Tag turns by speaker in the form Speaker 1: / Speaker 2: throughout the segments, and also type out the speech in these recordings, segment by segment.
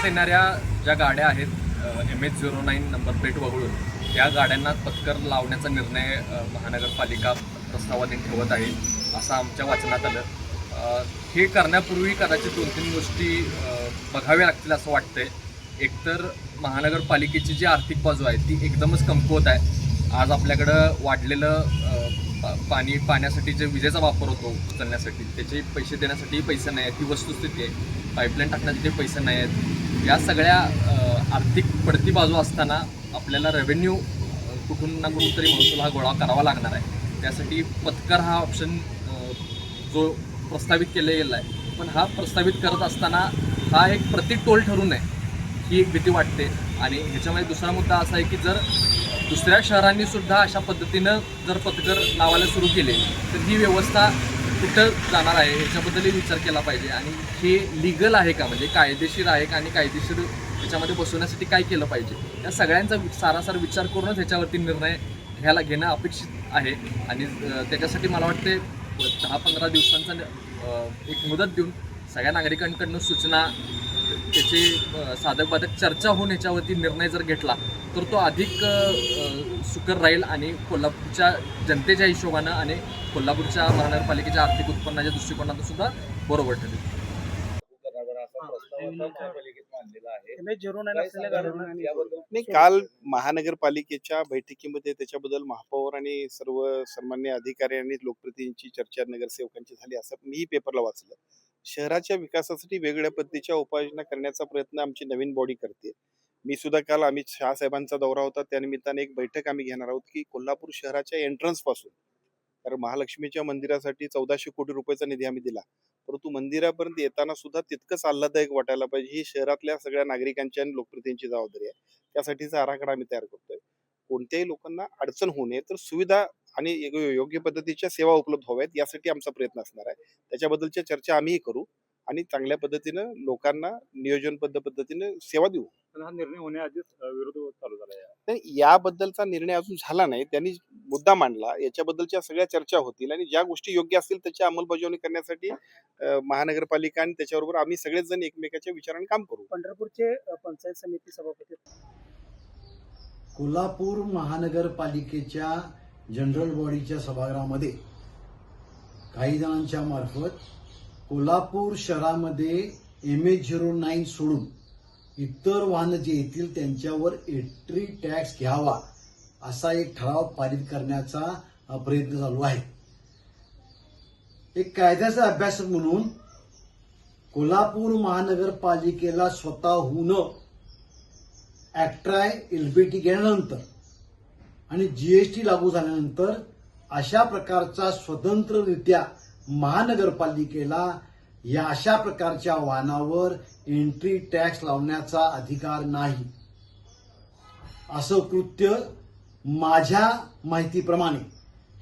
Speaker 1: येणाऱ्या ज्या गाड्या आहेत MH09 नंबर प्लेट वगळून त्या गाड्यांना पत्कर लावण्याचा निर्णय महानगरपालिका प्रस्तावाने ठेवत आहे असं आमच्या वाचनात आलं। हे करण्यापूर्वी कदाचित 2-3 गोष्टी बघाव्या लागतील असं वाटतंय। एकतर महानगरपालिकेची जी आर्थिक बाजू आहे ती एकदमच कमकुवत आहे। आज आपल्याकडं वाढलेलं पाण्यासाठी जे विजेचा वापर होतो उचलण्यासाठी त्याचे पैसे देण्यासाठी पैसे नाही आहेत, ती वस्तुस्थिती आहे। पाईपलाईन टाकण्यासाठी पैसे नाही आहेत। या सगळ्या आर्थिक पडती बाजू असताना आपल्याला रेव्हेन्यू कुठून ना कुठून तरी महसूल हा गोळा करावा लागणार आहे। त्यासाठी पत्कर हा ऑप्शन जो प्रस्तावित केलेला आहे, पण हा प्रस्तावित करत असताना हा एक प्रतिटोल ठरू नये ही एक भीती वाटते। आणि ह्याच्यामध्ये दुसरा मुद्दा असा आहे की जर दुसऱ्या शहरांनी सुद्धा अशा पद्धतीनं जर पत्कर लावायला सुरू केले तर ही व्यवस्था कुठं जाणार आहे ह्याच्याबद्दलही विचार केला पाहिजे। आणि हे लिगल आहे का, म्हणजे कायदेशीर आहे का, आणि कायदेशीर ह्याच्यामध्ये बसवण्यासाठी काय केलं पाहिजे, या सगळ्यांचा सारासार विचार करूनच ह्याच्यावरती निर्णय घेणं अपेक्षित आहे। आणि त्याच्यासाठी मला वाटते 10-15 दिवसांचा एक मुदत देऊन सगळ्या नागरिकांकडून सूचना, त्याची साधक बाधक चर्चा होऊन ह्याच्यावरती निर्णय जर घेतला तर तो अधिक सुकर राहील आणि कोल्हापूरच्या जनतेच्या हिशोबानं आणि कोल्हापूरच्या महानगरपालिकेच्या आर्थिक उत्पन्नाच्या दृष्टिकोनातून सुद्धा बरोबर ठरेल।
Speaker 2: नाही, काल महानगरपालिकेच्या बैठकीमध्ये त्याच्याबद्दल महापौर आणि सर्व सन्मान्य अधिकारी आणि लोकप्रतिनिधींची चर्चा नगरसेवकांची झाली असं मीही पेपरला वाचलं। शहराच्या विकासासाठी वेगवेगळ्या पद्धतीच्या उपाययोजना करण्याचा प्रयत्न आमची नवीन बॉडी करते। मी सुद्धा काल अमित शहा साहेबांचा दौरा होता, त्यानिमित्ताने एक बैठक आम्ही घेणार आहोत की कोल्हापूर शहराच्या एंट्रन्स पासून, कारण महालक्ष्मीच्या मंदिरासाठी 1400 कोटी रुपयाचा निधी आम्ही दिला, परंतु मंदिरापर्यंत येताना सुद्धा तितकंच आल्हाददायक वाटायला पाहिजे। ही शहरातल्या सगळ्या नागरिकांची आणि लोकप्रतिनिधींची जबाबदारी आहे। त्यासाठीचा आराखडा आम्ही तयार करतोय। कोणत्याही लोकांना अडचण होऊ नये तर सुविधा आणि योग्य पद्धतीच्या सेवा उपलब्ध व्हाव्यात यासाठी आमचा प्रयत्न असणार आहे। त्याच्याबद्दलच्या चर्चा आम्हीही करू आणि चांगल्या पद्धतीनं लोकांना नियोजनबद्ध पद्धतीने सेवा देऊ।
Speaker 3: हा निर्णय होण्याआधीच विरोध चालू झाला आहे।
Speaker 2: नाही, याबद्दलचा निर्णय अजून झाला नाही, त्यांनी मुद्दा मांडला, याच्याबद्दलच्या सगळ्या चर्चा होतील आणि ज्या गोष्टी योग्य असतील त्याची अंमलबजावणी करण्यासाठी महानगरपालिका आणि त्याच्याबरोबर आम्ही सगळेच जण एकमेकाच्या विचाराने काम करू।
Speaker 4: पंढरपूरचे पंचायत समिती सभापती
Speaker 5: कोल्हापूर महानगरपालिकेच्या जनरल बॉडीच्या सभागृहामध्ये काही जणांच्या मार्फत कोल्हापूर शहरामध्ये MH09 सोडून इतर वाहनं जे येतील त्यांच्यावर एंट्री टॅक्स घ्यावा असा एक ठराव पारित करण्याचा प्रयत्न चालू आहे। एक कायद्याचा अभ्यास म्हणून कोल्हापूर महानगरपालिकेला स्वतःहून ऍक्ट्राय LBT गेल्यानंतर आणि GST लागू झाल्यानंतर अशा प्रकारचा स्वतंत्ररित्या महानगरपालिकेला या अशा प्रकारच्या वाहनावर एंट्री टॅक्स लावण्याचा अधिकार नाही। असं कृत्य माझ्या माहितीप्रमाणे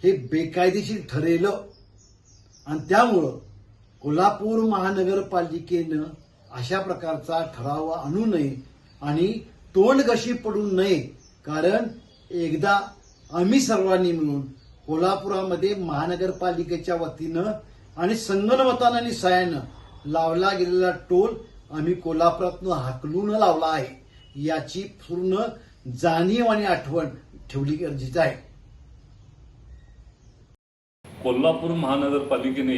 Speaker 5: हे बेकायदेशीर ठरेल आणि त्यामुळं कोल्हापूर महानगरपालिकेनं अशा प्रकारचा ठराव आणू नये आणि तोंडघशी पडू नये। कारण एकदा आम्ही सर्वांनी मिळून कोल्हापुरामध्ये महानगरपालिकेच्या वतीनं आणि संगनमतानं आणि सहाय्यानं लावला गेलेला टोल आम्ही कोल्हापुरातून हाकलून लावला आहे याची पूर्ण जाणीव आणि आठवण ठेवली गरजेचं आहे।
Speaker 3: कोल्हापूर महानगरपालिकेने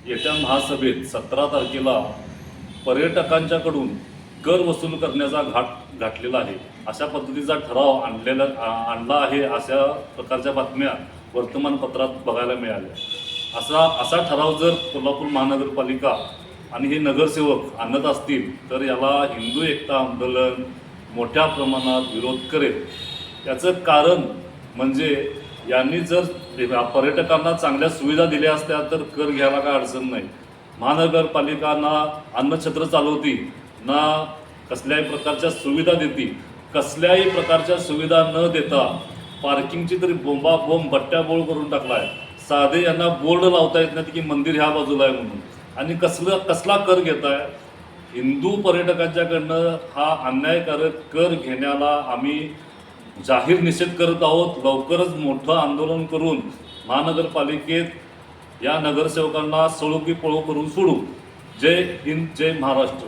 Speaker 3: येत्या महासभेत 17 तारखेला पर्यटकांच्याकडून कर वसूल करण्याचा घाट घातलेला आहे, अशा पद्धतीचा ठराव आणला आहे अशा प्रकारच्या बातम्या वर्तमानपत्रात बघायला मिळाल्या। असा ठराव जर कोल्हापूर महानगरपालिका आणि हे नगरसेवक आणत असतील तर याला हिंदू एकता आंदोलन मोठ्या प्रमाणात विरोध करेल। याचं कारण म्हणजे यांनी जर पर्यटकांना चांगल्या सुविधा दिल्या असत्या तर कर घ्यायला काय अडचण नाही। महानगरपालिका ना अन्नछत्र चालवती ना कसल्याही प्रकारच्या सुविधा देती, कसल्याही प्रकारच्या सुविधा न देता पार्किंगची तरी बोंबाबोंब बट्ट्याबोळ करून टाकला आहे। साधे यांना बोर्ड लावता येत नाही की मंदिर ह्या बाजूला आहे म्हणून, आणि कसला कर घेताय। हिंदू पर्यटकांच्याकडनं हा अन्यायकारक कर घेण्याला आम्ही जाहीर निषेध करत आहोत। लवकरच मोठं आंदोलन करून महानगरपालिकेत या नगरसेवकांना सळो की पळो करून सोडू। जय हिंद, जय महाराष्ट्र।